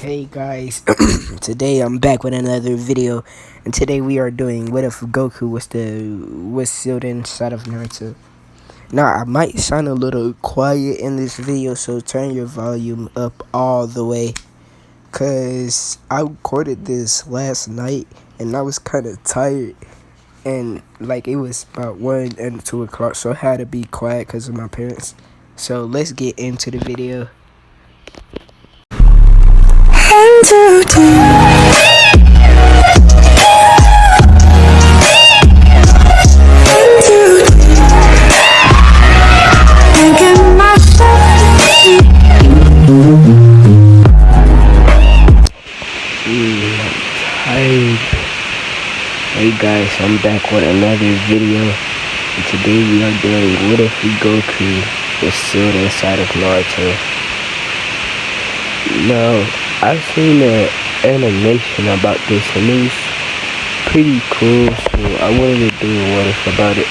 Hey guys, today I'm back with another video, and today we are doing what if Goku was sealed inside of Naruto. Now I might sound a little quiet in this video, so turn your volume up all the way, cause I recorded this last night and I was kind of tired, and like it was about 1 and 2 o'clock, so I had to be quiet cause of my parents. So let's get into the video. Hey guys, I'm back with another video, and today we are doing what if Goku was sealed inside of Naruto. Now, I've seen an animation about this and it was pretty cool, so I wanted to do a what if about it.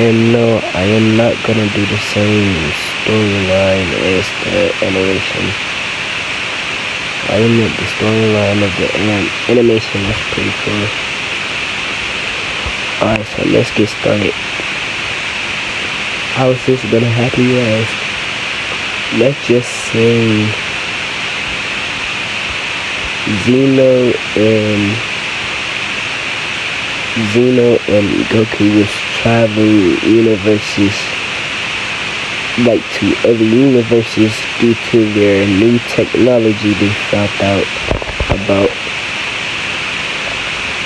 And no, I am not gonna do the same storyline as the animation. I admit the storyline of the animation was pretty cool. Alright, so let's get started. How is this gonna happen, you ask? Let's just say Zeno and Goku was traveling universes, like to other universes, due to their new technology they found out about.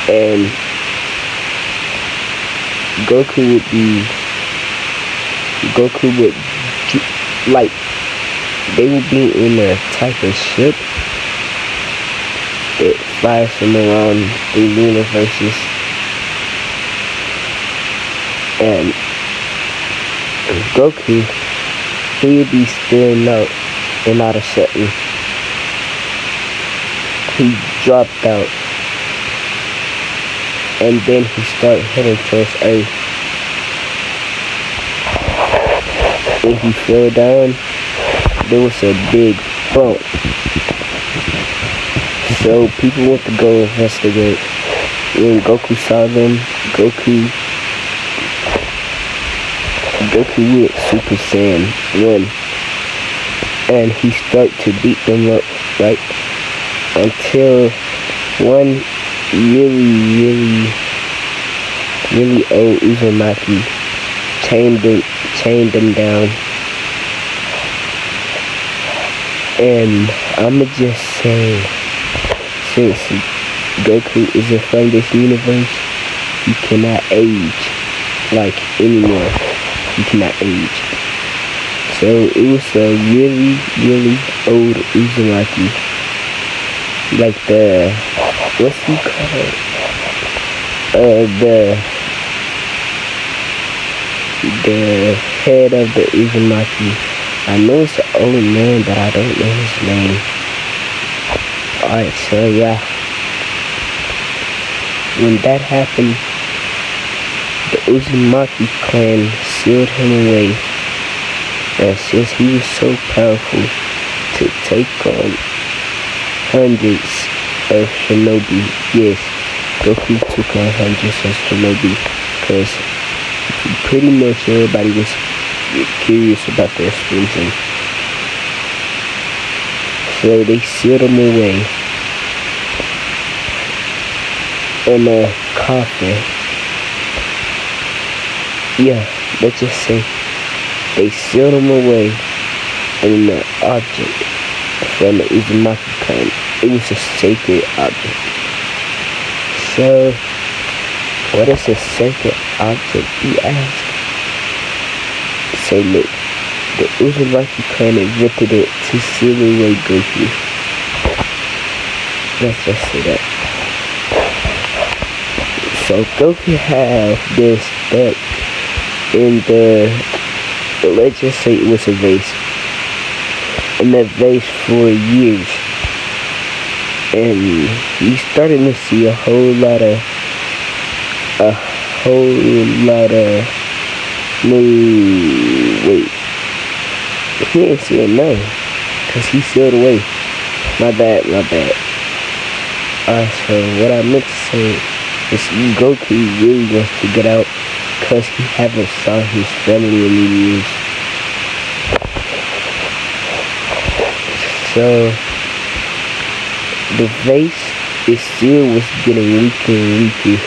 And Goku would, like, they would be in a type of ship that flies them around the universes, and Goku, he would be staring out and out of something. He dropped out, and then he started heading towards Earth. When he fell down, there was a big bump. So people went to go investigate. When Goku saw them, Goku went Super Saiyan 1, and he started to beat them up, right? Until one really old Uzumaki chained him down. And I'ma just say, since Goku isn't from this universe, he cannot age like anymore. He cannot age. So it was a really old Uzumaki, like the, what's he called? The head of the Uzumaki. I know it's an old man, but I don't know his name. Alright, so yeah. When that happened, the Uzumaki clan sealed him away. And since he was so powerful to take on hundreds of shinobi, yes, Goku took on hundreds of shinobi, because pretty much everybody was curious about their explosion. So they sealed him away in a coffin. Yeah, let's just say they sealed him away in an object from the Uzumaki clan. It was a sacred object. So, what is a sacred object, you ask? So look, the Uzumaki clan invented it to seal away Goku. Let's just say that. So Goku had been stuck in let's just say it was a vase. In that vase for years. And he's starting to see a whole lot of wait, he ain't seeing nothing, cause he sealed away. My bad. So what I meant to say is Goku really wants to get out because he haven't saw his family in years. So the vase is still was getting weaker and weaker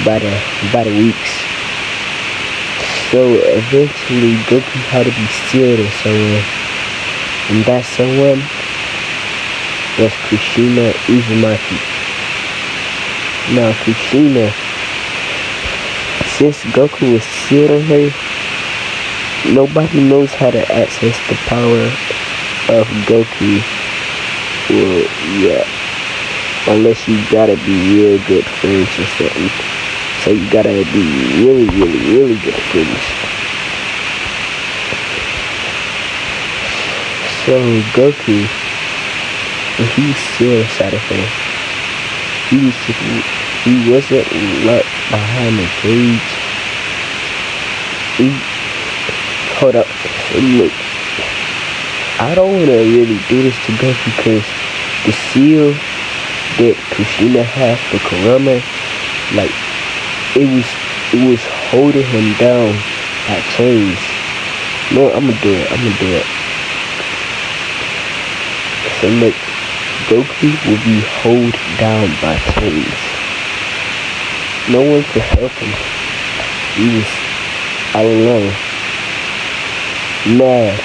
by the weeks. So eventually Goku had to be sealed in someone, and that someone was Kushina Uzumaki. Now Kushina, since Goku was sealed on her, nobody knows how to access the power of Goku. Well, yeah, unless you gotta be real good friends or something. So you gotta be really good friends. So Goku, when he was still inside of her, he wasn't locked behind the cage. Hold up, look. I don't want to really do this to Goku because the seal that Kushina had for Kurama, like, it was holding him down by chains. No, I'm gonna do it. So look, Goku will be held down by chains. No one could help him. He was all alone. Mad.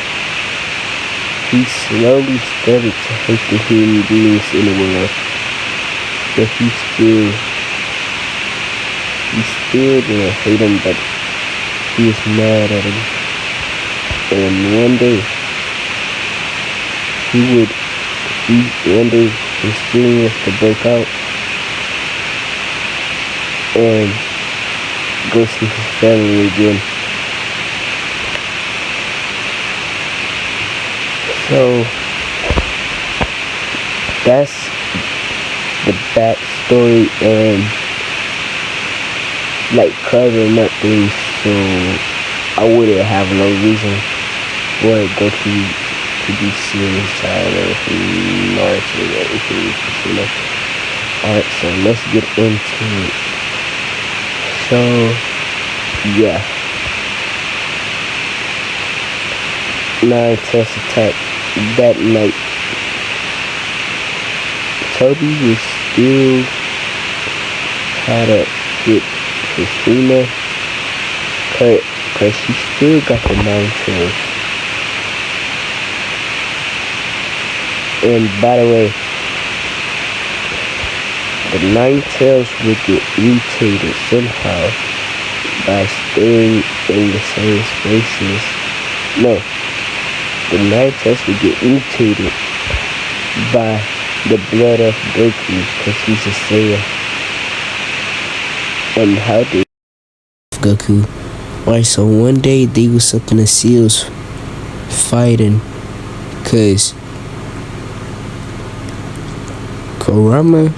He slowly started to hate the human beings in the world. But he still didn't hate them, but he was mad at him. And one day, his feeling was to break out and go see his family again. So that's the backstory and like covering up things, so I wouldn't have no reason for Goku to be serious inside of Naruto or anything, you know. Alright, so let's get into it. So yeah, 9 test attack that night. Toby was still tied up with Kushina, cause she still got the 9 tails. And by the way, the 9 tails would get mutated somehow by staying in the same spaces. No, the 9 tails would get mutated by the blood of Goku, because he's a Saiyan. And how did Goku? Alright, so one day they was up in the seals fighting, cause Kurama,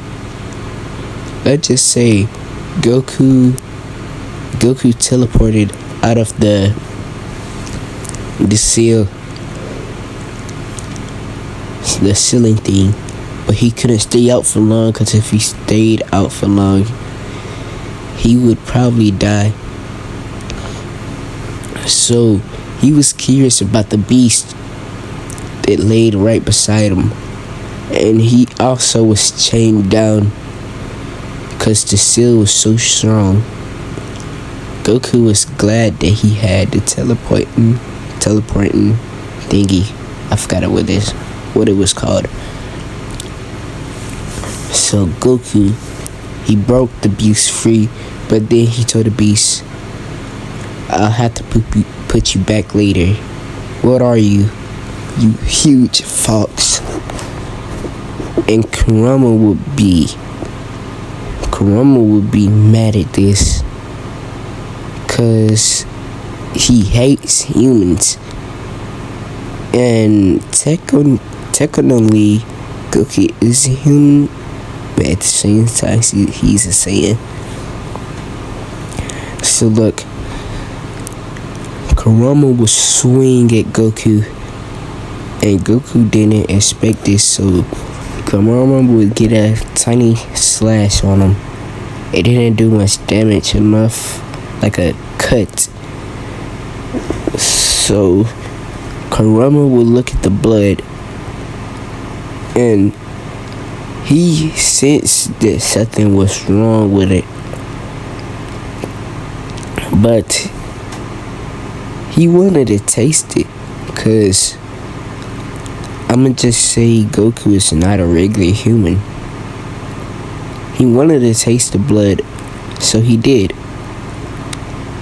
let's just say Goku teleported out of the seal, the ceiling thing, but he couldn't stay out for long, because if he stayed out for long, he would probably die. So he was curious about the beast that laid right beside him, and he also was chained down because the seal was so strong. Goku was glad that he had the teleporting thingy. I forgot what it was called. So Goku, he broke the beast free, but then he told the beast, I'll have to put you back later. What are you? You huge fox. And Kurama would be mad at this, cause he hates humans. And technically Goku is a human, but at the same time he's a Saiyan. So look, Kurama would swing at Goku, and Goku didn't expect this, so Kurama would get a tiny slash on him. It didn't do much damage, enough like a cut. So Kurama would look at the blood, and he sensed that something was wrong with it, but he wanted to taste it, cause I'ma just say Goku is not a regular human. He wanted to taste the blood, so he did,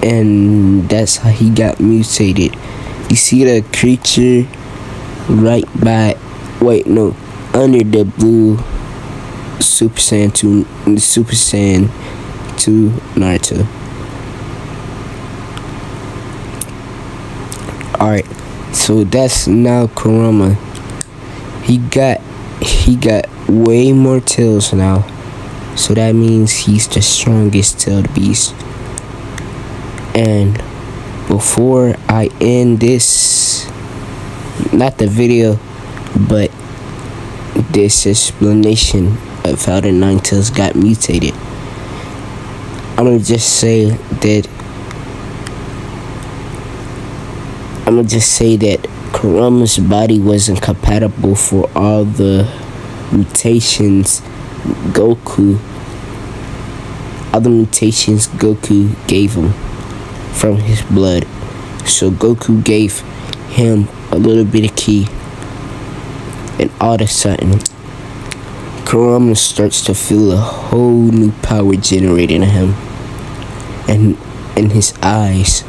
and that's how he got mutated. You see the creature right by, under the blue Super Saiyan 2 Naruto. Alright, so that's now Kurama. He got way more tails now, so that means he's the strongest tailed beast. And before I end this, not the video, but this explanation of how the Nine Tails got mutated, I'm gonna just say that Kurama's body wasn't compatible for all the mutations Goku gave him from his blood. So Goku gave him a little bit of ki, and all of a sudden Kurama starts to feel a whole new power generated in him, and in his eyes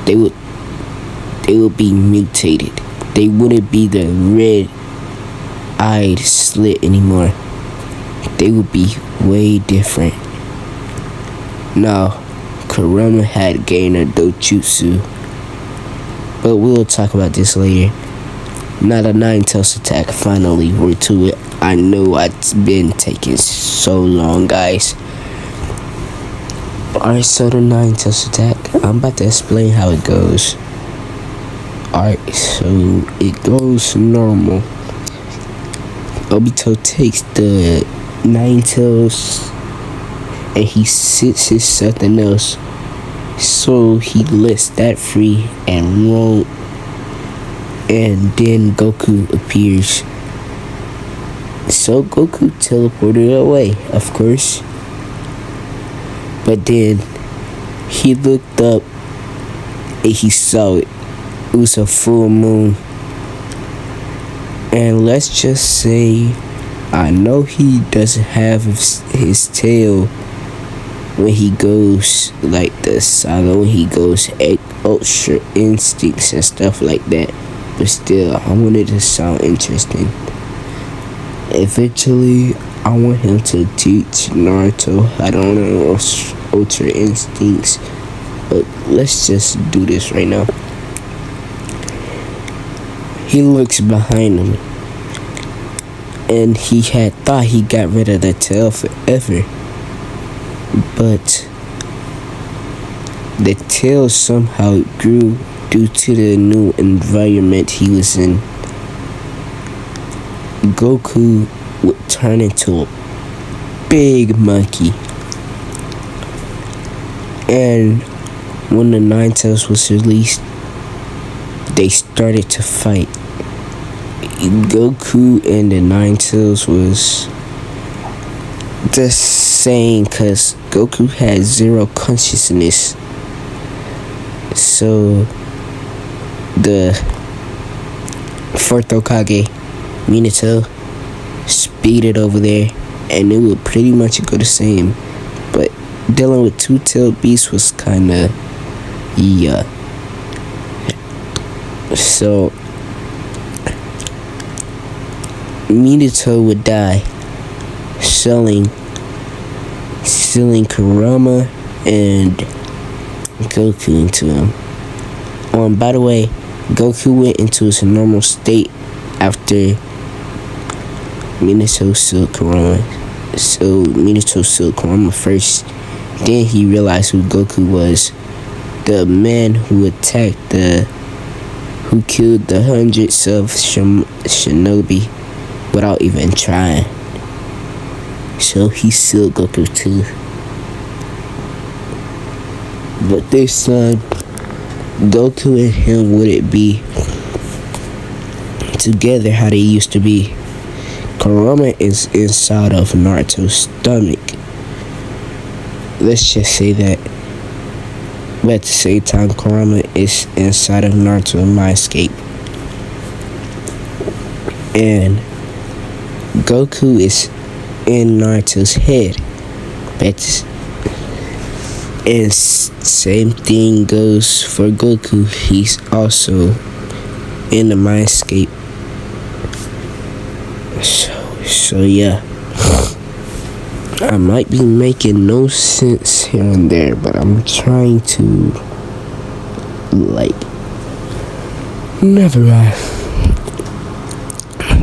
they would be mutated. They wouldn't be the red-eyed slit anymore. They would be way different. Now, Kurama had gained a dojutsu, but we'll talk about this later. Now the Nine Tails attack, finally, we're to it. I know it's been taking so long, guys. Alright, so the Nine Tails attack, I'm about to explain how it goes. Alright, so it goes normal. Obito takes the Nine Tails and he sets it something else, so he lets that free and won't. And then Goku appears. So Goku teleported away, of course. But then he looked up and he saw it. It was a full moon. And let's just say, I know he doesn't have his tail when he goes like the saga, when he goes ultra instincts and stuff like that. But still, I wanted to sound interesting. Eventually, I want him to teach Naruto how to learn ultra instincts. But let's just do this right now. He looks behind him, and he had thought he got rid of the tail forever, but the tail somehow grew due to the new environment he was in. Goku would turn into a big monkey, and when the Nine Tails was released, they started to fight. Goku and the Nine Tails was the same, cause Goku had zero consciousness. So the fourth Hokage, Minato, speeded over there, and it would pretty much go the same. But dealing with two-tailed beasts was kinda So Minato would die, selling Kurama and Goku into him. By the way, Goku went into his normal state after Minato sealed Kurama. So Minato sealed Kurama first. Then he realized who Goku was. The man who attacked who killed the hundreds of shinobi without even trying. So he's still Goku too. But this time, Goku and him wouldn't be together how they used to be. Kurama is inside of Naruto's stomach. Let's just say that. But at the same time, Kurama is inside of Naruto's mindscape. And Goku is in Naruto's head. And same thing goes for Goku. He's also in the mindscape. So yeah. I might be making no sense here and there, but I'm trying to never mind.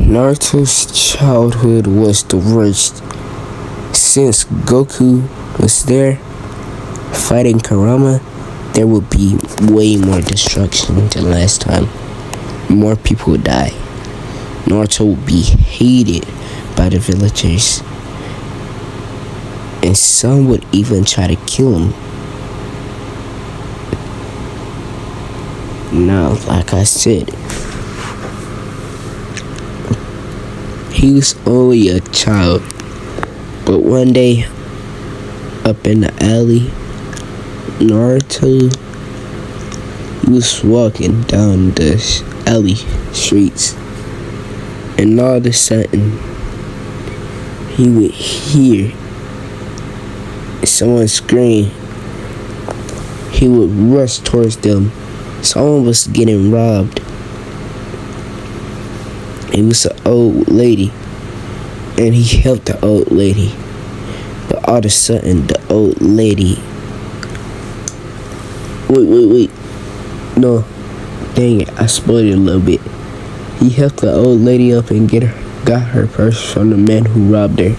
Naruto's childhood was the worst. Since Goku was there fighting Kurama, there would be way more destruction than last time. More people would die. Naruto would be hated by the villagers. And some would even try to kill him. Now, like I said, he was only a child. But one day, up in the alley, Naruto, he was walking down the alley streets. And all of a sudden, he would hear someone scream. He would rush towards them. Someone was getting robbed. It was an old lady, and he helped the old lady. But all of a sudden, the old lady. Wait. No, dang it! I spoiled it a little bit. He helped the old lady up and got her purse from the man who robbed her.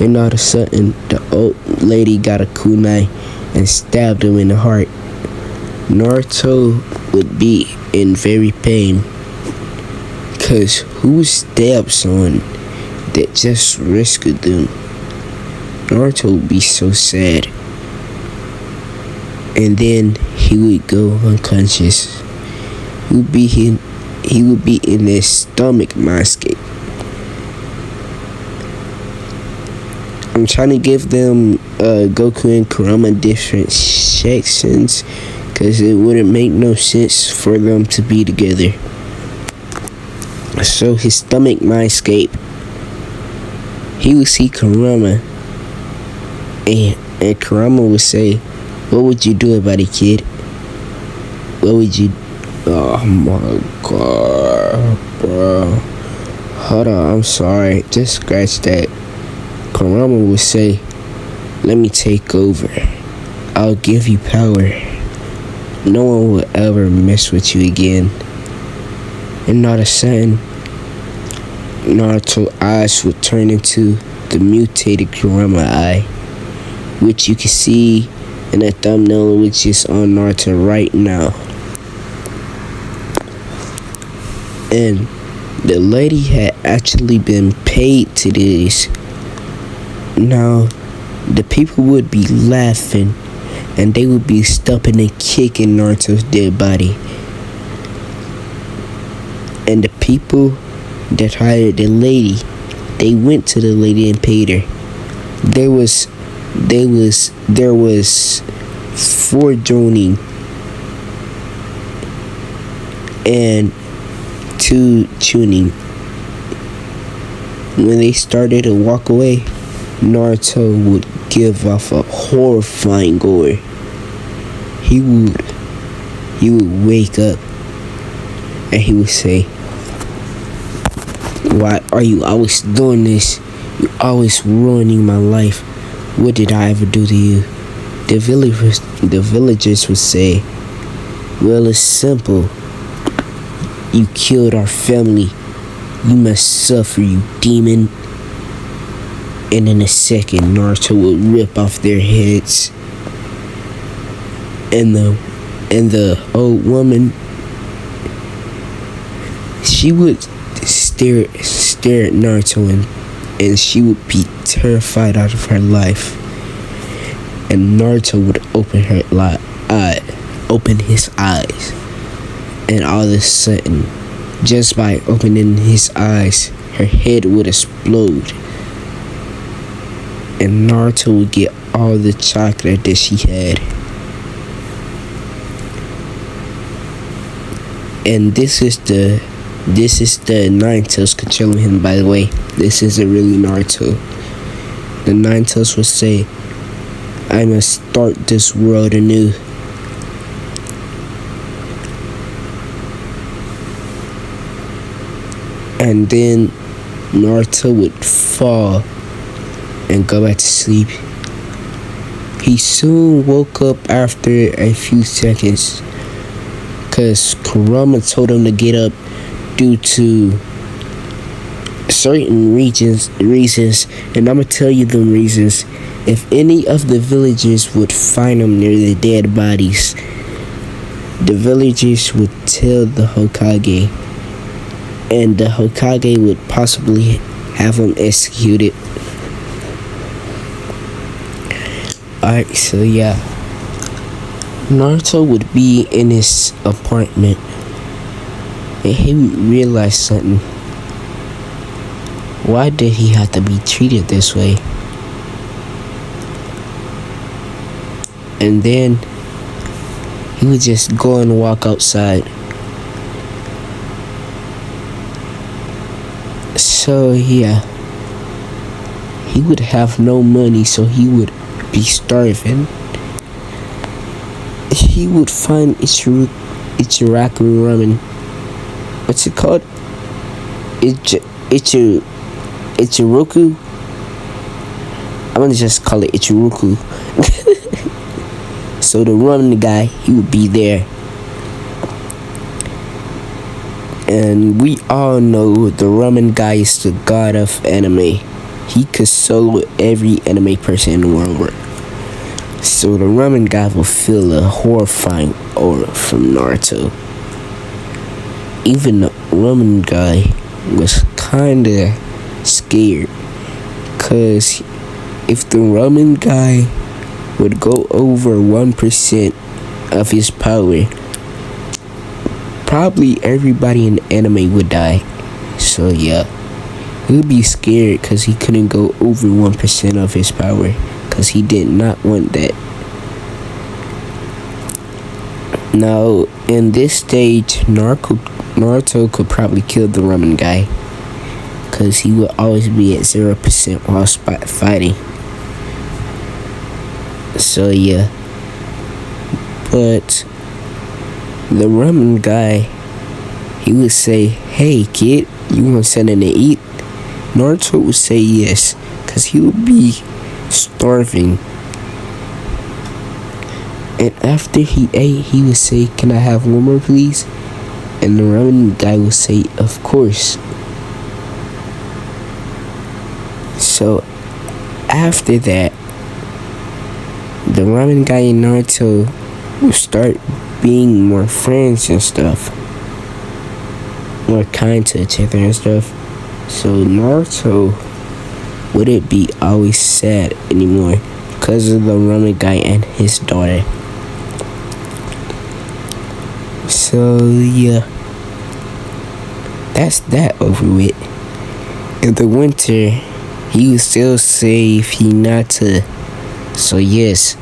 And all of a sudden, the old lady got a kunai and stabbed him in the heart. Naruto would be in very pain. Because who stabbed someone that just rescued them? Naruto would be so sad. And then he would go unconscious. He would be in his stomach mindscape. I'm trying to give them Goku and Kurama different sections because it wouldn't make no sense for them to be together. So his stomach mindscape, he would see Kurama and Kurama would say, "What would you do about it, kid? What would you..." Oh my god, bro. Hold on, I'm sorry. Just scratch that. Kurama would say, "Let me take over. I'll give you power. No one will ever mess with you again." And all of a sudden, Naruto's eyes would turn into the mutated Kurama eye, which you can see in the thumbnail, which is on Naruto right now. And the lady had actually been paid to do this. Now, the people would be laughing and they would be stomping and kicking Naruto's dead body. And the people that hired the lady, they went to the lady and paid her. There was forjoining and two tuning. When they started to walk away, Naruto would give off a horrifying gore. He would wake up and he would say, "Why are you always doing this? You always ruining my life. What did I ever do to you?" The villagers would say, "Well, it's simple. You killed our family. You must suffer, you demon." And in a second, Naruto would rip off their heads. And the old woman she would stare at Naruto, and she would be terrified out of her life. And Naruto would open his eyes, and all of a sudden, just by opening his eyes, her head would explode, and Naruto would get all the chocolate that she had. And this is the Nine Tails controlling him, by the way. This isn't really Naruto. The Nine Tails would say, I must start this world anew. And then Naruto would fall and go back to sleep. He soon woke up after a few seconds, because Kurama told him to get up due to certain reasons, and I'm gonna tell you them reasons. If any of the villagers would find him near the dead bodies, the villagers would tell the Hokage, and the Hokage would possibly have him executed. Alright, so yeah, Naruto would be in his apartment, and he would realize something. Why did he have to be treated this way? And then he would just go and walk outside. So yeah, he would have no money, so he would be starving. He would find Ichiraku ramen. What's it called? Ichiraku? I'm gonna just call it Ichiraku. So the ramen guy, he would be there. And we all know the ramen guy is the god of anime. He could solo every anime person in the world. So the ramen guy will feel a horrifying aura from Naruto. Even the ramen guy was kinda scared, cause if the ramen guy would go over 1% of his power, probably everybody in the anime would die. So yeah, he would be scared because he couldn't go over 1% of his power, because he did not want that. Now, in this stage, Naruto could probably kill the ramen guy, because he would always be at 0% while fighting. So yeah, but the ramen guy, he would say, hey kid, you want something to eat? Naruto would say yes, because he would be starving. And after he ate, he would say, can I have one more please? And the ramen guy would say, of course. So after that, the ramen guy and Naruto will start being more friends and stuff, more kind to each other and stuff. So Naruto wouldn't be always sad anymore because of the ramen guy and his daughter. So yeah, that's that over with. In the winter, he would still save Hinata. So yes,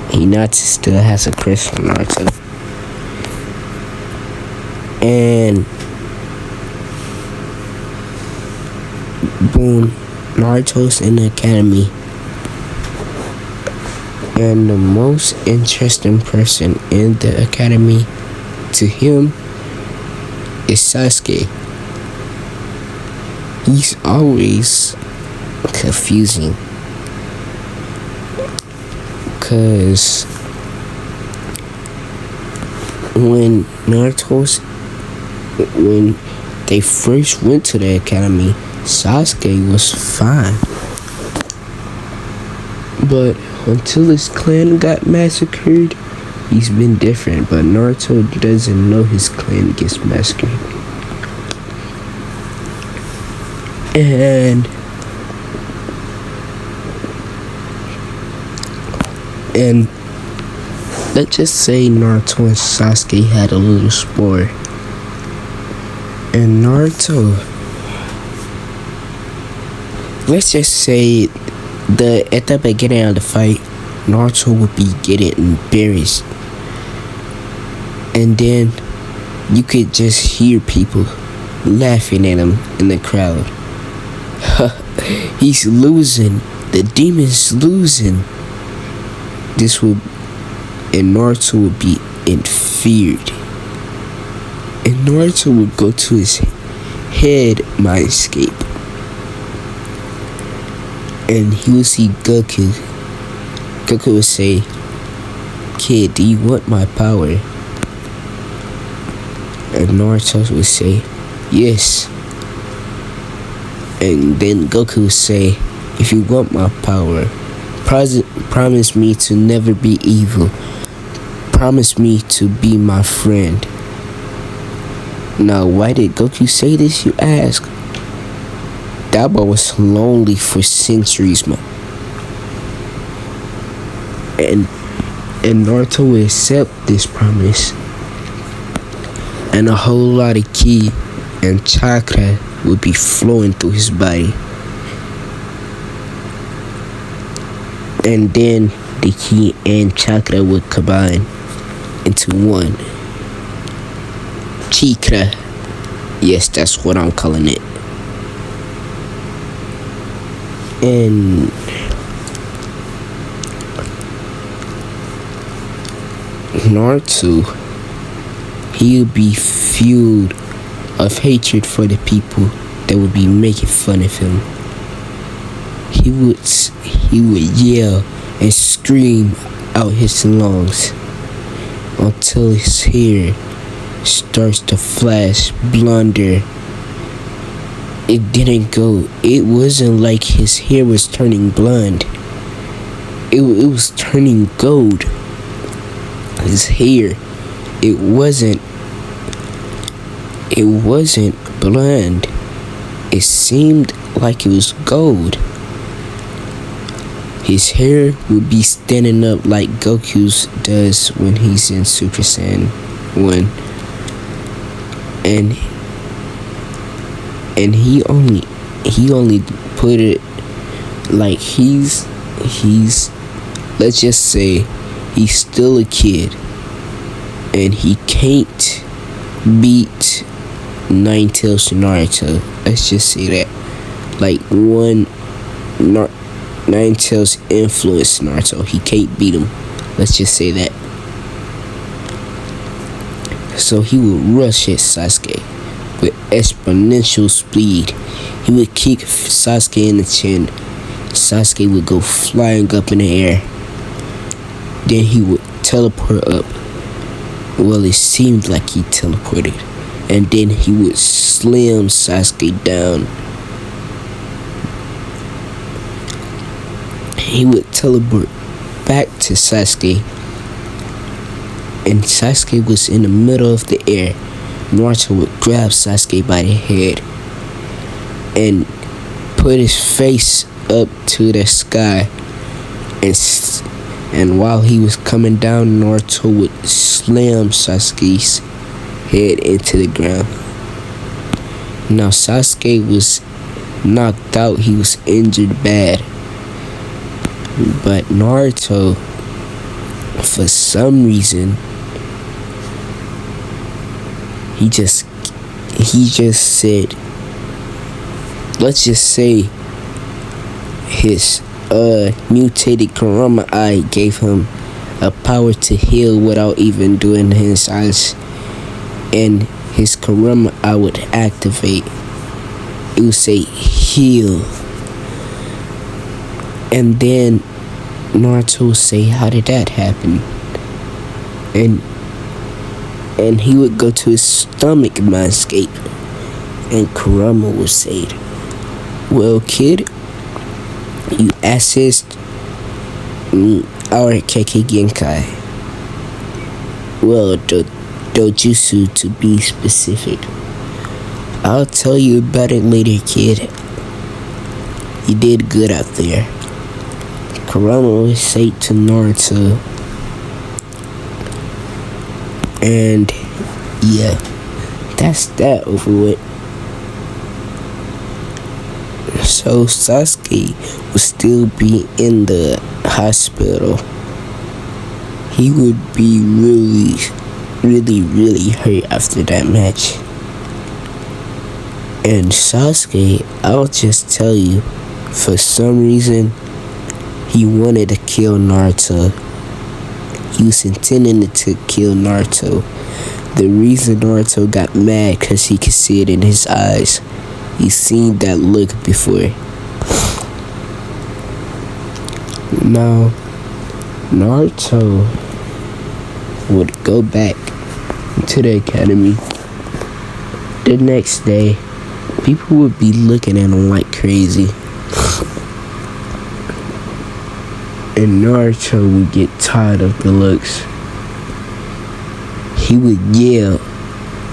Hinata still has a crush on Naruto. And boom, Naruto's in the academy. And the most interesting person in the academy to him is Sasuke. He's always confusing, because when they first went to the academy, Sasuke was fine, but until his clan got massacred, He's been different, but Naruto doesn't know his clan gets massacred. And let's just say Naruto and Sasuke had a little sport. And Naruto, let's just say at the beginning of the fight, Naruto would be getting embarrassed. And then you could just hear people laughing at him in the crowd. He's losing. The demon's losing. And Naruto would be feared. And Naruto would go to his head mindscape. And he would see Goku. Goku would say, "Kid, do you want my power?" And Naruto would say, "Yes." And then Goku would say, "If you want my power, promise me to never be evil. Promise me to be my friend." Now, why did Goku say this, you ask? That boy was lonely for centuries, man. And Naruto would accept this promise. And a whole lot of ki and chakra would be flowing through his body. And then the ki and chakra would combine into one. Chakra. Yes, that's what I'm calling it. And Naruto, he would be fueled of hatred for the people that would be making fun of him. He would yell and scream out his lungs until his hair starts to flash blonder. It wasn't like his hair was turning blonde. It was turning gold. His hair, it wasn't blonde. It seemed like it was gold. His hair would be standing up like Goku's does when he's in Super Saiyan 1. And he only put it like he's let's just say he's still a kid and he can't beat Nine Tails Naruto. Let's just say that. Like Nine Tails influenced Naruto. He can't beat him. Let's just say that. So he would rush at Sasuke with exponential speed. He would kick Sasuke in the chin. Sasuke would go flying up in the air. Then he would teleport up. Well, it seemed like he teleported. And then he would slam Sasuke down. He would teleport back to Sasuke. And Sasuke was in the middle of the air. Naruto would grab Sasuke by the head and put his face up to the sky. And while he was coming down, Naruto would slam Sasuke's head into the ground. Now Sasuke was knocked out. He was injured bad. But Naruto, for some reason, he just said, let's just say his mutated Kurama Eye gave him a power to heal without even doing his eyes, and his Kurama Eye would activate. It would say heal, and then Naruto would say, how did that happen? And he would go to his stomach mindscape, and Kurama would say, well, kid, you accessed our Kekkei Genkai. Well, dojutsu to be specific. I'll tell you about it later, kid. You did good out there. Kurama was sent to Naruto. And yeah, that's that over with. So Sasuke would still be in the hospital. He would be really hurt after that match. And Sasuke, I'll just tell you, for some reason, he wanted to kill Naruto. He was intending to kill Naruto. The reason Naruto got mad, because he could see it in his eyes. He's seen that look before. Now, Naruto would go back to the academy. The next day, people would be looking at him like crazy. And Naruto would get tired of the looks. He would yell,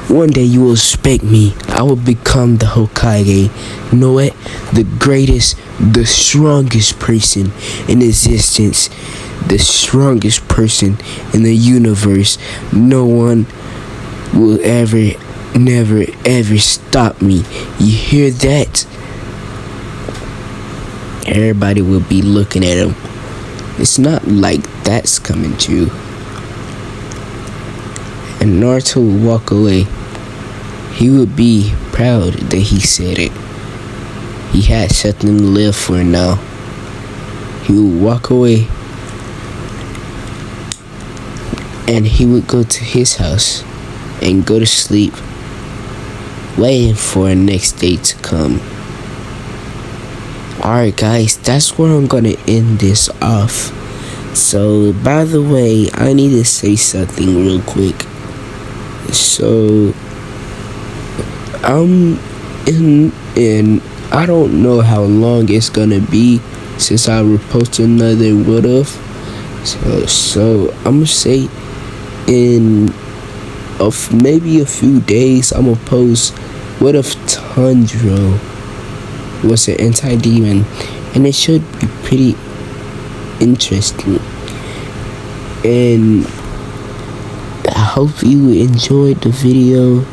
"One day you will respect me. I will become the Hokage. You know what? The greatest, the strongest person in existence. The strongest person in the universe. No one will never stop me. You hear that?" Everybody will be looking at him. It's not like that's coming true. And Naruto would walk away. He would be proud that he said it. He had something to live for now. He would walk away. And he would go to his house and go to sleep, waiting for the next day to come. Alright guys, that's where I'm gonna end this off. So, by the way, I need to say something real quick. So, I'm in I don't know how long it's gonna be since I will post another what if. So I'm gonna say in maybe a few days I'm gonna post what if Tundra was an anti-demon, and it should be pretty interesting. And I hope you enjoyed the video.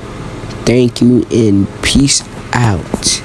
Thank you and peace out.